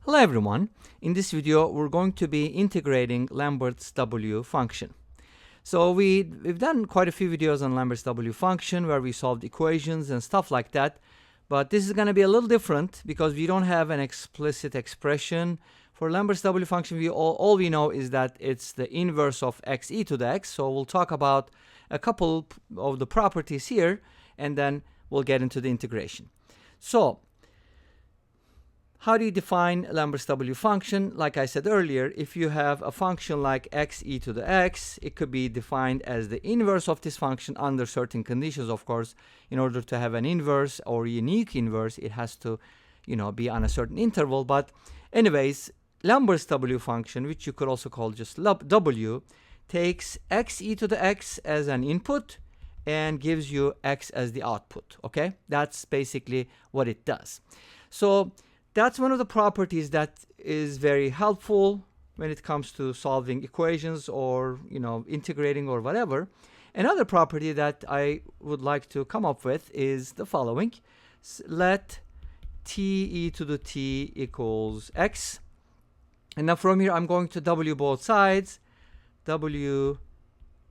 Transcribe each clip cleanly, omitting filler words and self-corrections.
Hello everyone. In this video we're going to be integrating Lambert's W function. So we've done quite a few videos on Lambert's W function where we solved equations and stuff like that, but this is going to be a little different because we don't have an explicit expression for Lambert's W function. All we know is that it's the inverse of x e to the x. So we'll talk about a couple of the properties here and then we'll get into the integration. So how do you define Lambert's W function? Like I said earlier, if you have a function like x e to the x, it could be defined as the inverse of this function under certain conditions, of course. In order to have an inverse or unique inverse, it has to, be on a certain interval. But anyways, Lambert's W function, which you could also call just W, takes x e to the x as an input and gives you x as the output, okay? That's basically what it does. So that's one of the properties that is very helpful when it comes to solving equations or, integrating or whatever. Another property that I would like to come up with is the following. Let t e to the t equals x. And now from here, I'm going to w both sides. W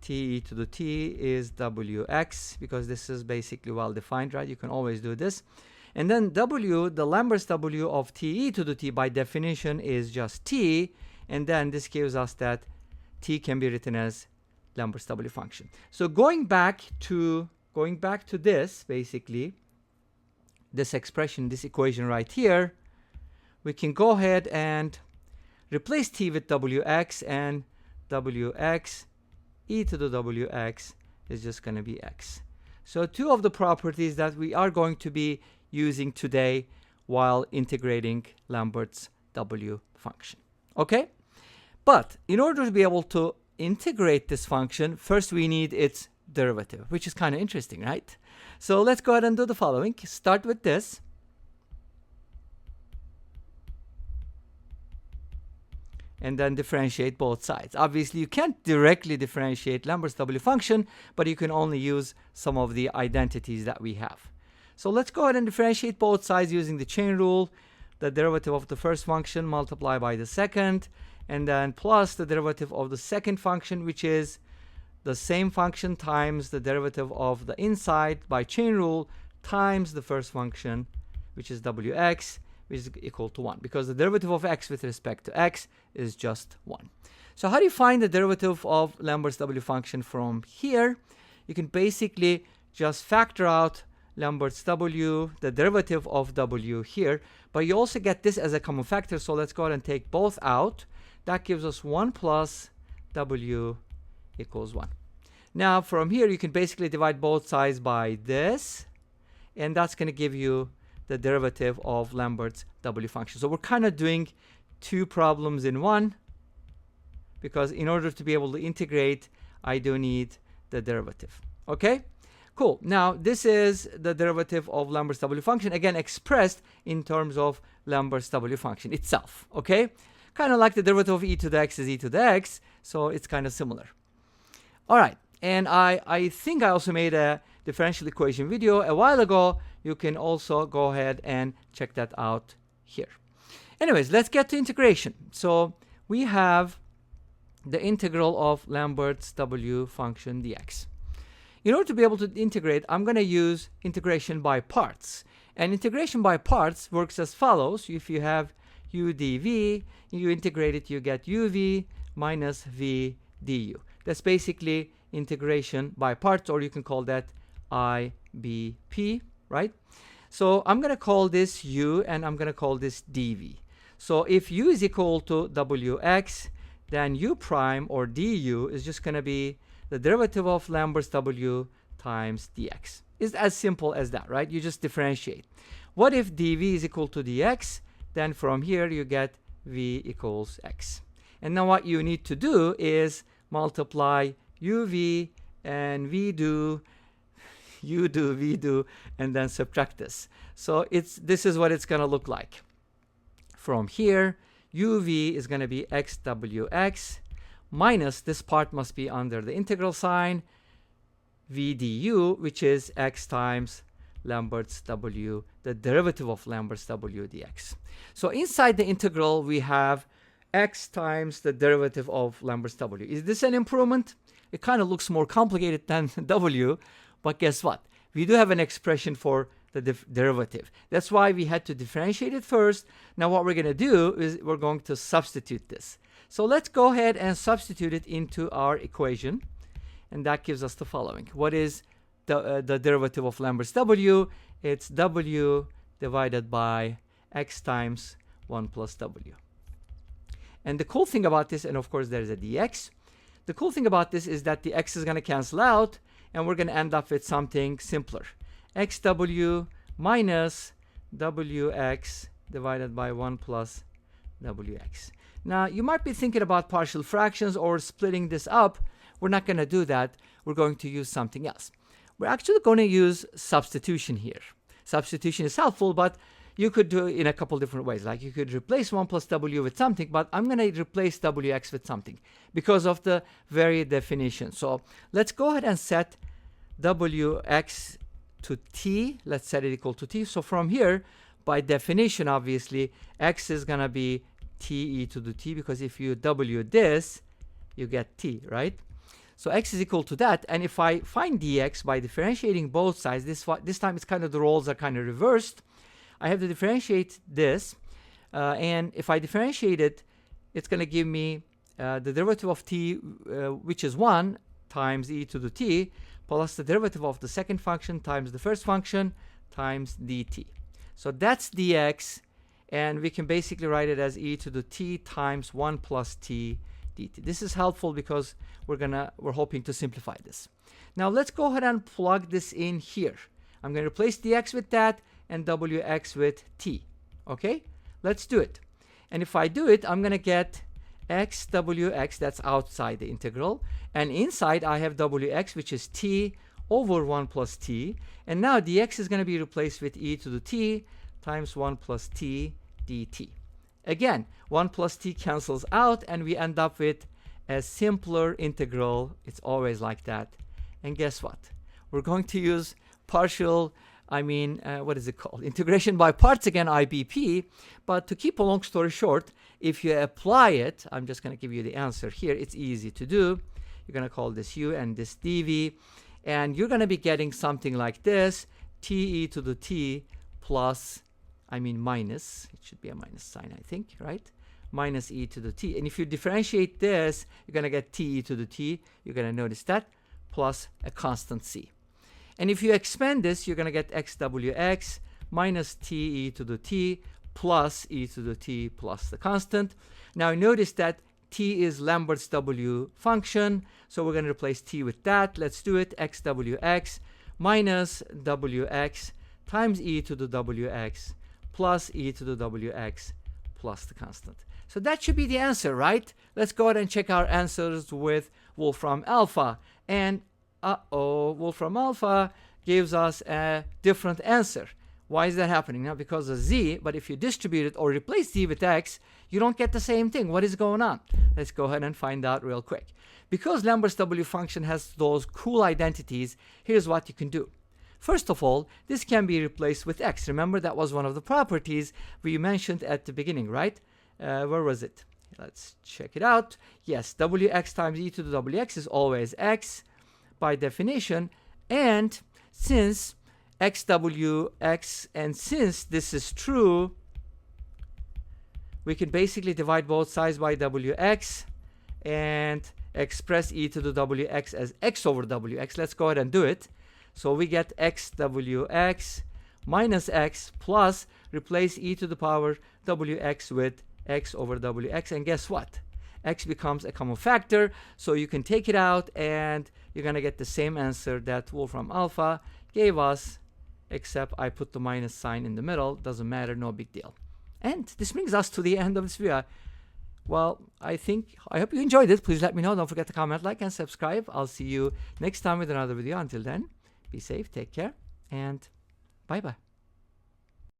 t e to the t is wx, because this is basically well defined, right? You can always do this. And then w, the Lambert's W of t e to the t by definition is just t, and then this gives us that t can be written as Lambert's W function. So going back to this, basically, this expression, this equation right here, we can go ahead and replace t with wx, and wx e to the wx is just going to be x. So two of the properties that we are going to be using today while integrating Lambert's W function. Okay? But in order to be able to integrate this function, first we need its derivative, which is kind of interesting, right? So let's go ahead and do the following. Start with this. And then differentiate both sides. Obviously, you can't directly differentiate Lambert's W function, but you can only use some of the identities that we have. So let's go ahead and differentiate both sides using the chain rule. The derivative of the first function multiplied by the second, and then plus the derivative of the second function, which is the same function times the derivative of the inside by chain rule times the first function, which is wx, which is equal to 1, because the derivative of x with respect to x is just 1. So how do you find the derivative of Lambert's W function from here? You can basically just factor out Lambert's W, the derivative of W here, but you also get this as a common factor, so let's go ahead and take both out. That gives us 1 plus W equals 1. Now from here you can basically divide both sides by this, and that's going to give you the derivative of Lambert's W function. So we're kind of doing two problems in one, because in order to be able to integrate, I do need the derivative. Okay? Cool. Now, this is the derivative of Lambert's W function, again expressed in terms of Lambert's W function itself. Okay? Kind of like the derivative of e to the x is e to the x, so it's kind of similar. All right. And I think I also made a differential equation video a while ago. You can also go ahead and check that out here. Anyways, let's get to integration. So we have the integral of Lambert's W function dx. In order to be able to integrate, I'm going to use integration by parts. And integration by parts works as follows. If you have u dv, you integrate it, you get uv minus v du. That's basically integration by parts, or you can call that IBP, right? So I'm going to call this u, and I'm going to call this dv. So if u is equal to wx, then u prime, or du, is just going to be the derivative of Lambert's W times dx. It's as simple as that, right? You just differentiate. What if dv is equal to dx? Then from here you get v equals x. And now what you need to do is multiply uv and v do, u do, v do, and then subtract this. So this is what it's going to look like. From here, uv is going to be xwx minus, this part must be under the integral sign, v du, which is x times Lambert's W, the derivative of Lambert's W dx. So inside the integral, we have x times the derivative of Lambert's W. Is this an improvement? It kind of looks more complicated than W, but guess what? We do have an expression for the derivative. That's why we had to differentiate it first. Now what we're going to do is we're going to substitute this. So let's go ahead and substitute it into our equation. And that gives us the following. What is the derivative of Lambert's W? It's W divided by x times 1 plus W. And the cool thing about this, and of course there's a dx. The cool thing about this is that the x is going to cancel out, and we're going to end up with something simpler. xw minus wx divided by 1 plus wx. Now, you might be thinking about partial fractions or splitting this up. We're not going to do that. We're going to use something else. We're actually going to use substitution here. Substitution is helpful, but you could do it in a couple different ways. Like you could replace 1 plus w with something, but I'm going to replace wx with something because of the very definition. So let's go ahead and set wx to t. Let's set it equal to t. So from here, by definition, obviously, x is going to be t e to the t, because if you w this, you get t, right? So x is equal to that, and if I find dx by differentiating both sides, this time it's kind of the roles are kind of reversed. I have to differentiate this, and if I differentiate it, it's going to give me the derivative of t, which is 1 times e to the t, plus the derivative of the second function times the first function times dt. So that's dx, and we can basically write it as e to the t times 1 plus t dt. This is helpful because we're hoping to simplify this. Now let's go ahead and plug this in here. I'm going to replace dx with that and wx with t. Okay, let's do it. And if I do it, I'm going to get x wx, that's outside the integral, and inside I have wx, which is t over 1 plus t, and now dx is going to be replaced with e to the t times 1 plus t dt. Again, 1 plus t cancels out, and we end up with a simpler integral. It's always like that. And guess what? We're going to use partial, what is it called? Integration by parts again, IBP. But to keep a long story short, if you apply it, I'm just going to give you the answer here. It's easy to do. You're going to call this u and this dv. And you're going to be getting something like this, t e to the t plus, minus, it should be a minus sign, I think, right? Minus e to the t. And if you differentiate this, you're going to get t e to the t. You're going to notice that, plus a constant c. And if you expand this, you're going to get xwx minus t e to the t plus e to the t plus the constant. Now notice that t is Lambert's W function, so we're going to replace t with that. Let's do it. xwx minus wx times e to the wx plus e to the wx plus the constant. So that should be the answer, right? Let's go ahead and check our answers with Wolfram Alpha. And Wolfram Alpha gives us a different answer. Why is that happening? Now, because of z, but if you distribute it or replace z with x, you don't get the same thing. What is going on? Let's go ahead and find out real quick. Because Lambert's W function has those cool identities, here's what you can do. First of all, this can be replaced with x. Remember, that was one of the properties we mentioned at the beginning, right? Where was it? Let's check it out. Yes, wx times e to the wx is always x by definition. And since xwx, and since this is true, we can basically divide both sides by wx and express e to the wx as x over wx. Let's go ahead and do it. So we get xwx minus x plus replace e to the power wx with x over wx. And guess what? X becomes a common factor, so you can take it out and you're going to get the same answer that Wolfram Alpha gave us, except I put the minus sign in the middle. Doesn't matter, no big deal. And this brings us to the end of this video. Well, I hope you enjoyed it. Please let me know. Don't forget to comment, like, and subscribe. I'll see you next time with another video. Until then, be safe, take care, and bye-bye.